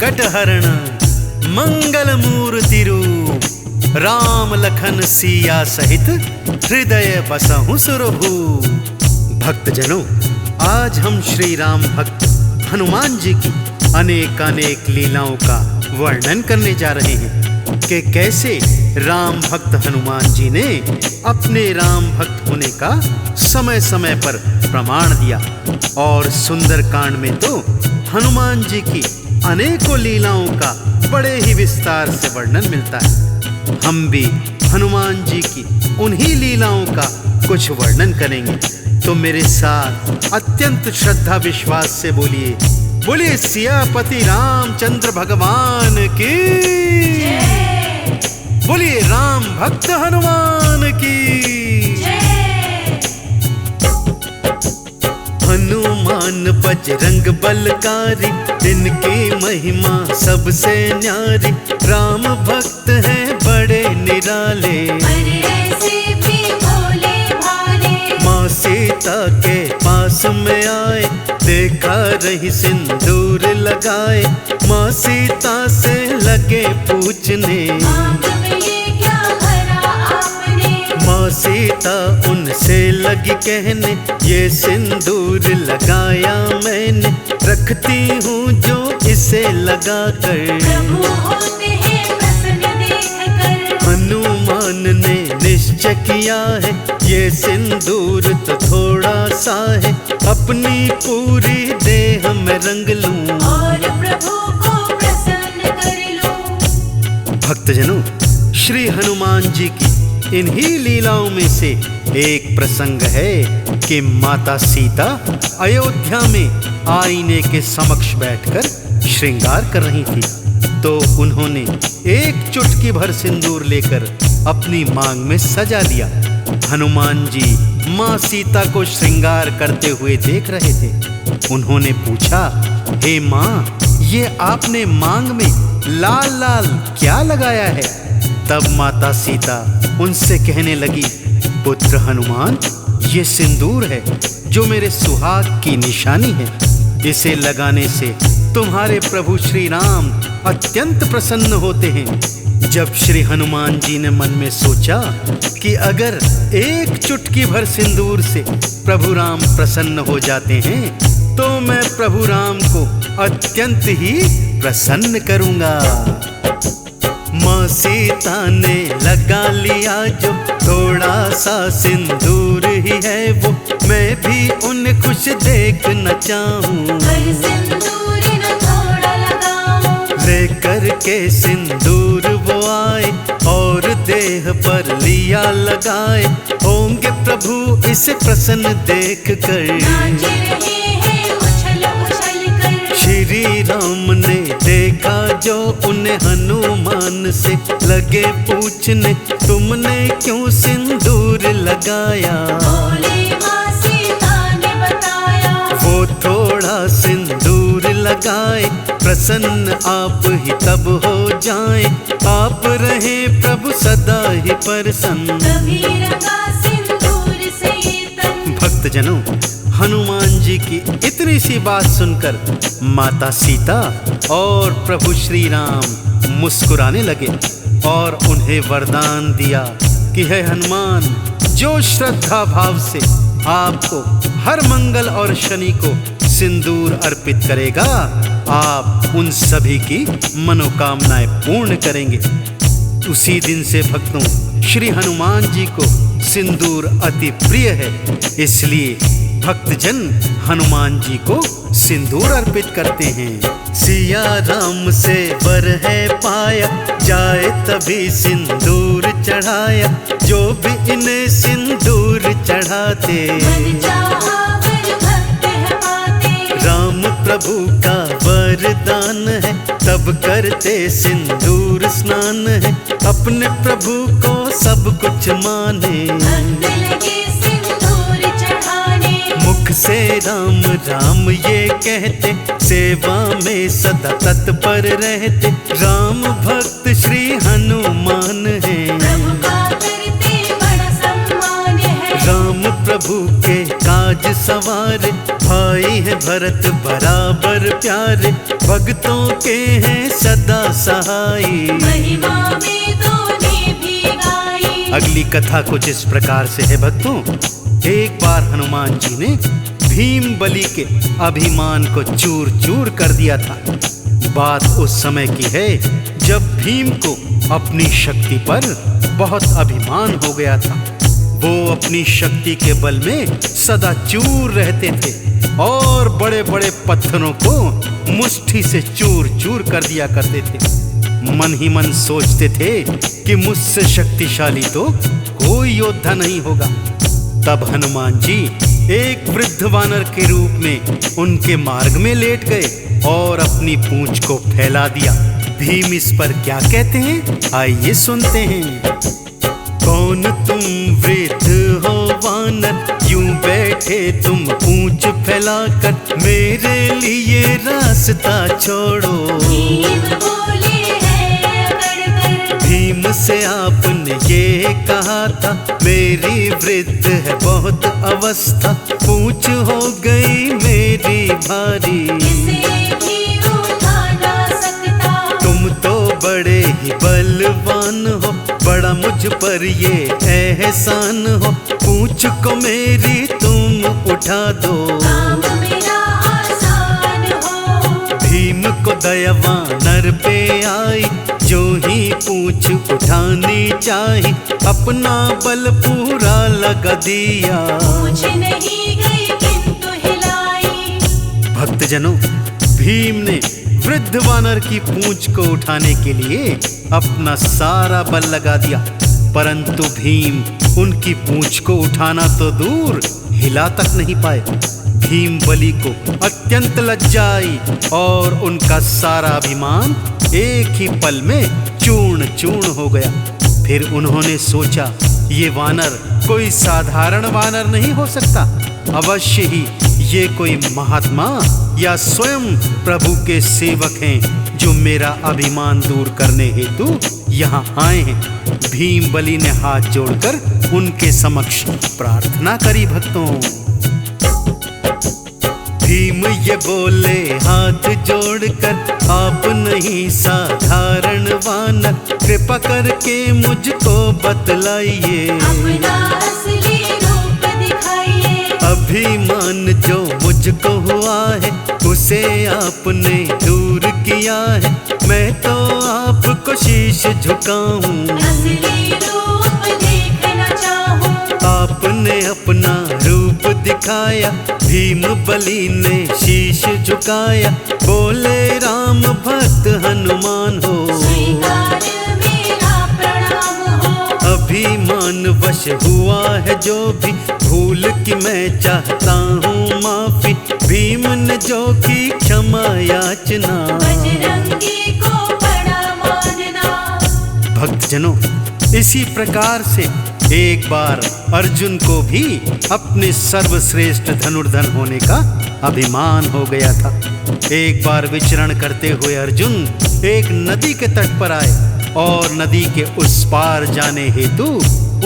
संकट हरण मंगल मूर्ति रूप, राम लखन सिया सहित हृदय बसहु सुरभूप। भक्तजनों, आज हम श्री राम भक्त हनुमान जी की अनेक अनेक लीलाओं का वर्णन करने जा रहे हैं कि कैसे राम भक्त हनुमान जी ने अपने राम भक्त होने का समय समय पर प्रमाण दिया। और सुंदर कांड में तो हनुमान जी की अनेकों लीलाओं का बड़े ही विस्तार से वर्णन मिलता है। हम भी हनुमान जी की उन्हीं लीलाओं का कुछ वर्णन करेंगे। तो मेरे साथ अत्यंत श्रद्धा विश्वास से बोलिए, बोलिए सियापति रामचंद्र भगवान की, बोलिए राम भक्त हनुमान की। हनुमान बजरंग बलकारी, इनकी महिमा सबसे न्यारी। राम भक्त हैं बड़े निराले, माँ सीता के पास में आए, देखा रही सिंदूर लगाए। माँ सीता से लगे पूछने, माँ सीता उनसे लगी कहने, ये सिंदूर लगाया मैंने, रखती हूँ जो इसे लगा कर। हनुमान ने निश्चय किया है, ये सिंदूर तो थोड़ा सा है, अपनी पूरी देह में रंग लूं और प्रभु को प्रसन्न कर लूं। भक्तजनों, श्री हनुमान जी की इन्हीं लीलाओं में से एक प्रसंग है कि माता सीता अयोध्या में आईने के समक्ष बैठकर श्रृंगार कर रही थी। तो उन्होंने एक चुटकी भर सिंदूर लेकर अपनी मांग में सजा लिया। हनुमान जी माँ सीता को श्रृंगार करते हुए देख रहे थे। उन्होंने पूछा, हे माँ, ये आपने मांग में लाल लाल क्या लगाया है? तब माता सीता उनसे कहने लगी, पुत्र हनुमान, ये सिंदूर है जो मेरे सुहाग की निशानी है। इसे लगाने से तुम्हारे प्रभु श्री राम अत्यंत प्रसन्न होते हैं। जब श्री हनुमान जी ने मन में सोचा कि अगर एक चुटकी भर सिंदूर से प्रभु राम प्रसन्न हो जाते हैं, तो मैं प्रभु राम को अत्यंत ही प्रसन्न करूंगा। माँ सीता ने लगा लिया जो थोड़ा सा सिंदूर ही है वो, मैं भी उन्हें खुश देखना चाहूं। लेकर के सिंदूर वो आए और देह पर लिया लगाए, होंगे प्रभु इसे प्रसन्न देख कर। श्री राम ने देखा जो उन्हें हनुमान से लगे पूछने, तुमने क्यों सिंदूर लगाया? वो थोड़ा सिंदूर लगाए, प्रसन्न आप ही तब हो जाएं, आप रहे प्रभु सदा ही प्रसन्न। भक्तजनों, हनुमान जी की इतनी सी बात सुनकर माता सीता और प्रभु श्री राम मुस्कुराने लगे और उन्हें वरदान दिया कि हे हनुमान, जो श्रद्धा भाव से आपको हर मंगल और शनि को सिंदूर अर्पित करेगा, आप उन सभी की मनोकामनाएं पूर्ण करेंगे। उसी दिन से भक्तों, श्री हनुमान जी को सिंदूर अति प्रिय है, इसलिए भक्तजन हनुमान जी को सिंदूर अर्पित करते हैं। सिया राम से वर है पाया, जाए तभी सिंदूर चढ़ाया, जो भी इन्हें सिंदूर चढ़ाते। राम प्रभु का वरदान है, तब करते सिंदूर स्नान है, अपने प्रभु को सब कुछ माने। मुख से राम राम ये कहते, सेवा में सदा तत्पर रहते, राम भक्त श्री हनुमान है। राम प्रभु के साज सवार, भाई है भरत बराबर प्यारे, भक्तों के हैं सदा सहाय। महिमा वेदों भी गाई। अगली कथा कुछ इस प्रकार से है भक्तों। एक बार हनुमान जी ने भीम बलि के अभिमान को चूर चूर कर दिया था। बात उस समय की है जब भीम को अपनी शक्ति पर बहुत अभिमान हो गया था। वो अपनी शक्ति के बल में सदा चूर रहते थे और बड़े बड़े पत्थरों को मुट्ठी से चूर चूर कर दिया करते थे। मन ही मन सोचते थे कि मुझसे शक्तिशाली तो कोई योद्धा नहीं होगा। तब हनुमान जी एक वृद्ध वानर के रूप में उनके मार्ग में लेट गए और अपनी पूंछ को फैला दिया। भीम इस पर क्या कहते हैं, आइए सुनते हैं। कौन तुम वृद्ध हो वानर, यूं बैठे तुम पूंछ फैलाकर, मेरे लिए रास्ता छोड़ो। भीम से आपने ये कहा था, मेरी वृद्ध है बहुत अवस्था, पूंछ हो गई मेरी भारी। तुम तो बड़े ही बलवान हो, बड़ा मुझ पर ये एहसान हो, पूंछ को मेरी तुम उठा दो। भीम को दया वानर पे आई, जो ही पूंछ उठानी चाही, अपना बल पूरा लगा दिया। पूंछ नहीं गई किंतु हिलाई। भक्तजनों, भीम ने वृद्ध वानर की पूंछ को उठाने के लिए अपना सारा बल लगा दिया, परंतु भीम उनकी पूंछ को उठाना तो दूर हिला तक नहीं पाए। भीम बलि को अत्यंत लज्जा आई और उनका सारा अभिमान एक ही पल में चूर्ण चूर्ण हो गया। फिर उन्होंने सोचा, ये वानर कोई साधारण वानर नहीं हो सकता, अवश्य ही ये कोई महात्मा या स्वयं प्रभु के सेवक हैं जो मेरा अभिमान दूर करने हेतु यहाँ आए हैं। भीम बलि ने हाथ जोड़कर उनके समक्ष प्रार्थना करी। भक्तों, भीम ये बोले हाथ जोड़कर, आप नहीं साधारण वानर, कृपा करके मुझको बतलाइए। अभिमान जो मुझको हुआ है, उसे आपने दूर किया है, मैं तो आपको शीश झुकाऊं। आपने अपना रूप दिखाया, भीम बलि ने शीश झुकाया, बोले राम भक्त हनुमान हो। अभिमान वश हुआ है जो भी, भूल की मैं चाहता हूँ माफी, भीम ने जो की क्षमा याचना। भक्तजनों, इसी प्रकार से एक बार अर्जुन को भी अपने सर्वश्रेष्ठ धनुर्धर होने का अभिमान हो गया था। एक बार विचरण करते हुए अर्जुन एक नदी के तट पर आए और नदी के उस पार जाने हेतु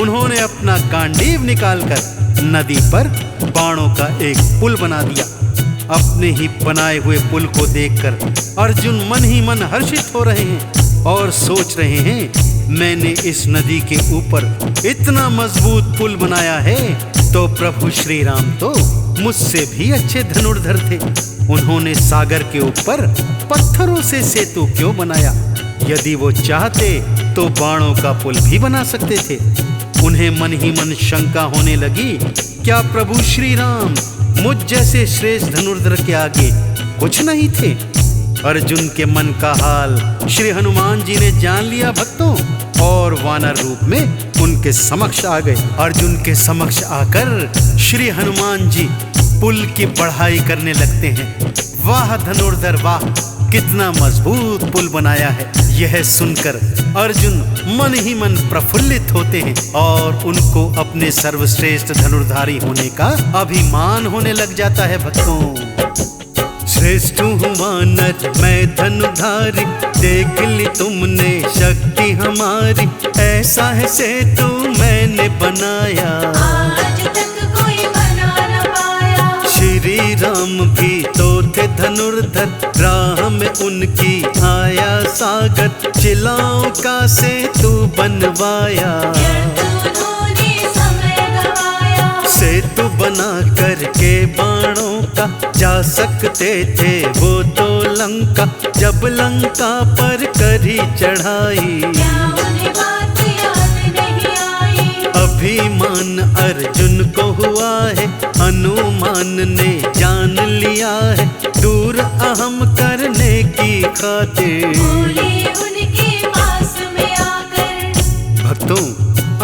उन्होंने अपना गांडीव निकालकर नदी पर बाणों का एक पुल बना दिया। अपने ही बनाए हुए पुल को देखकर अर्जुन मन ही मन हर्षित हो रहे हैं और सोच रहे हैं, मैंने इस नदी के ऊपर इतना मजबूत पुल बनाया है तो प्रभु श्री राम तो मुझसे भी अच्छे धनुर्धर थे। उन्होंने सागर के ऊपर पत्थरों से सेतु क्यों बनाया? यदि वो चाहते तो बाणों का पुल भी बना सकते थे। उन्हें मन ही मन शंका होने लगी, क्या प्रभु श्री राम मुझ जैसे श्रेष्ठ धनुर्धर के आगे कुछ नहीं थे? अर्जुन के मन का हाल श्री हनुमान जी ने जान लिया भक्तों, और वानर रूप में उनके समक्ष आ गए। अर्जुन के समक्ष आकर श्री हनुमान जी पुल की बढ़ाई करने लगते हैं। वाह धनुर्धर वाह, कितना मजबूत पुल बनाया है। यह सुनकर अर्जुन मन ही मन प्रफुल्लित होते हैं और उनको अपने सर्वश्रेष्ठ धनुर्धारी होने का अभिमान होने लग जाता है। भक्तों, श्रेष्ठ हूँ वानर मैं धनुधारी, देख ली तुमने शक्ति हमारी, ऐसा है सेतु मैंने बनाया। आज तक कोई बना न पाया। राम भी तो थे धनुर्धर, राह में उनकी आया सागर, चिलाओं का सेतु बनवाया। उन्होंने समय गवाया, सेतु बना करके बाणों का जा सकते थे वो तो लंका, जब लंका पर करी चढ़ाई। क्या उन्हें बात याद नहीं आई? अभिमान अर्जुन को हुआ है, हनुमान ने जान लिया है, दूर अहम करने की खातिर। बोले उनके पास में आकर, भक्तों,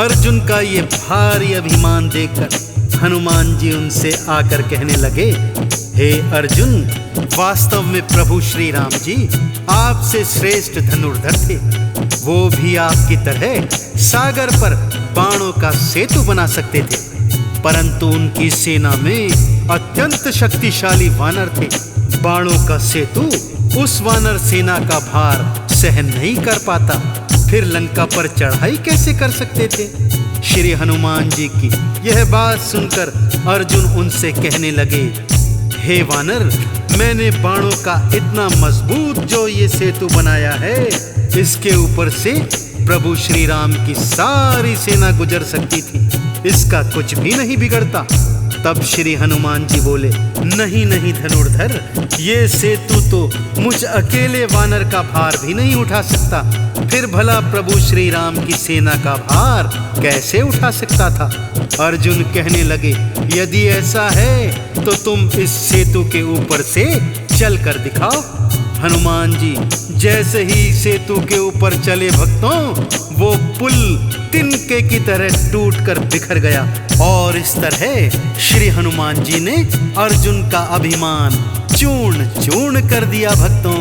अर्जुन का ये भारी अभिमान देखकर हनुमान जी उनसे आकर कहने लगे, हे अर्जुन, वास्तव में प्रभु श्री राम जी आपसे श्रेष्ठ धनुर्धर थे। वो भी आपकी तरह सागर पर बाणों का सेतु बना सकते थे, परंतु उनकी सेना में अत्यंत शक्तिशाली वानर थे। बाणों का सेतु उस वानर सेना का भार सहन नहीं कर पाता, फिर लंका पर चढ़ाई कैसे कर सकते थे। श्री हनुमान जी की यह बात सुनकर अर्जुन उनसे कहने लगे, हे वानर, मैंने बाणों का इतना मजबूत जो ये सेतु बनाया है, इसके ऊपर से प्रभु श्री राम की सारी सेना गुजर सकती थी, इसका कुछ भी नहीं बिगड़ता। तब श्री हनुमान जी बोले, नहीं नहीं धनुर्धर, ये सेतु तो मुझ अकेले वानर का भार भी नहीं उठा सकता, फिर भला प्रभु श्री राम की सेना का भार कैसे उठा सकता था। अर्जुन कहने लगे, यदि ऐसा है तो तुम इस सेतु के ऊपर से चल कर दिखाओ। हनुमान जी जैसे ही सेतु के ऊपर चले भक्तों, वो पुल तिनके की तरह टूटकर बिखर गया, और इस तरह श्री हनुमान जी ने अर्जुन का अभिमान चूर्ण चूर्ण कर दिया। भक्तों,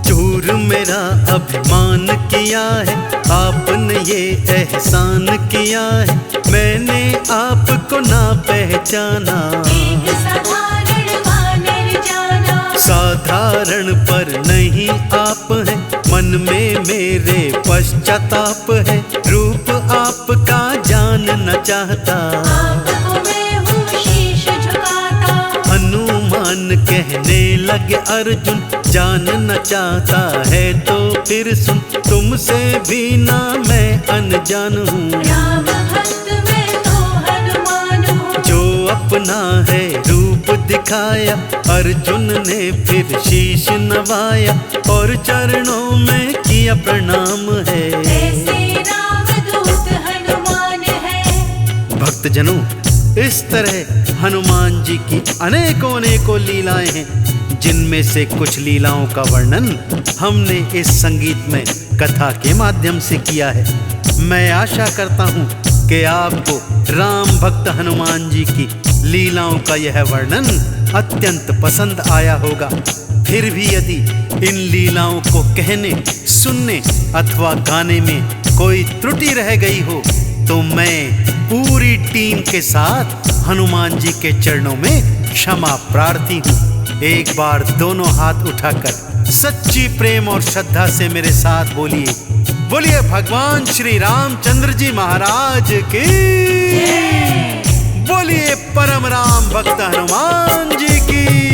चूर मेरा अभिमान किया है, आपने ये एहसान किया है, मैंने आपको ना पहचाना। एक साधारण वानर जाना, साधारण पर नहीं आप हैं, मन में मेरे पश्चाताप है, रूप आपका जानना चाहता। आपको मैं हूँ शीश झुकाता। हनुमान कहने लगे अर्जुन, जानना चाहता है तो फिर सुन, तुमसे भी ना मैं अनजान हूँ। राम भक्त मैं तो हनुमान हूँ, जो अपना है रूप दिखाया, अर्जुन ने फिर शीश नवाया, और चरणों में किया प्रणाम है। ऐसे रामदूत हनुमान है। भक्तजनों, इस तरह हनुमान जी की अनेकों अनेकों लीलाएं हैं, जिनमें से कुछ लीलाओं का वर्णन हमने इस संगीत में कथा के माध्यम से किया है। मैं आशा करता हूँ कि आपको राम भक्त हनुमान जी की लीलाओं का यह वर्णन अत्यंत पसंद आया होगा। फिर भी यदि इन लीलाओं को कहने, सुनने अथवा गाने में कोई त्रुटि रह गई हो, तो मैं पूरी टीम के साथ हनुमान जी के चरणों में क्षमा प्रार्थी हूँ। एक बार दोनों हाथ उठाकर सच्ची प्रेम और श्रद्धा से मेरे साथ बोलिए, बोलिए भगवान श्री रामचंद्र जी महाराज की, बोलिए परम राम भक्त हनुमान जी की।